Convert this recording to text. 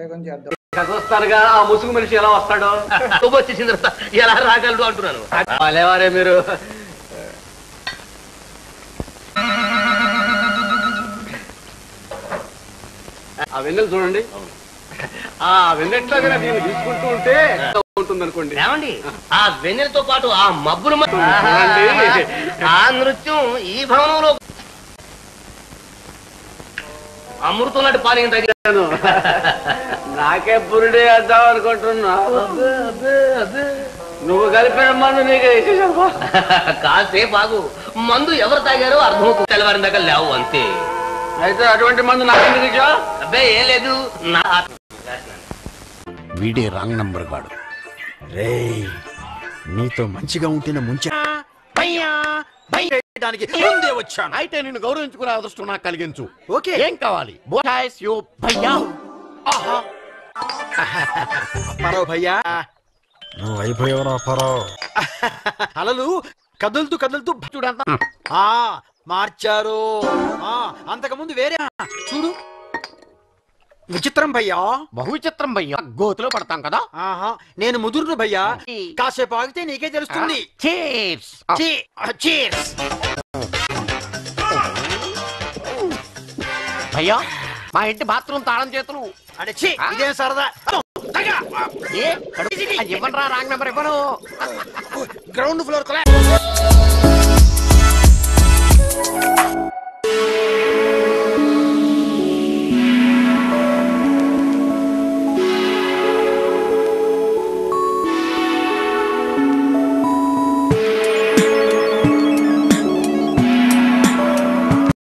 ప్రయోగం చేద్దాం. చూస్తారుగా ఆ ముసుగు మనిషి ఎలా వస్తాడో. వచ్చేసిన తర్వాత ఎలా రాగలడు అంటున్నాను. లేవారే మీరు. ఆ వెన్నెలు చూడండి. ఆ వెన్నెట్లాగా నేను తీసుకుంటూ ఉంటే ఉంటుంది అనుకోండి. ఏమండి ఆ వెన్నెలతో పాటు ఆ మబ్బులు ఆ నృత్యం ఈ భవనంలో అమృతం లాంటి పానీయం తగ్గాను. నాకే పురుడే వేద్దాం అనుకుంటున్నా. నువ్వు కలిపిన మందు నీకే ఇచ్చేసావా? కాసేపు ఆగు. మందు ఎవరు తాగారో అర్థం తెల్లవారిన దాకా లేవు అంతే. అయితే అటువంటి మందు నాకు ఎందుకు ఇచ్చావు? అబ్బాయి ఏం లేదు. వీడే రాంగ్ నంబర్ గాడు. రే నీతో మంచిగా ఉంటేనే ముంచడానికి ముందే వచ్చాను. అయితే నిన్ను గౌరవించుకునే అదృష్టం నాకు కలిగించు. ఓకే ఏం కావాలి? పరావు భయ్యా, నువ్వు అయిపోయావరా పరావు. అలలు కదులుతూ కదులుతూ చూడంతా మార్చారు. అంతకు ముందు వేరే చూడు. విచిత్రం భయ్యా, బహు విచిత్రం భయ్యా. గోతులో పడతాం కదా. నేను ముదురును భయ్యా, కాసేపు ఆగితే నీకే తెలుస్తుంది. భయ్యా మా ఇంటి బాత్రూమ్ తాళం చేతులు. అడే ఇదేం సరదా. ఇవ్వనరా రాంగ్ నెంబర్ ఇవ్వను. Ground floor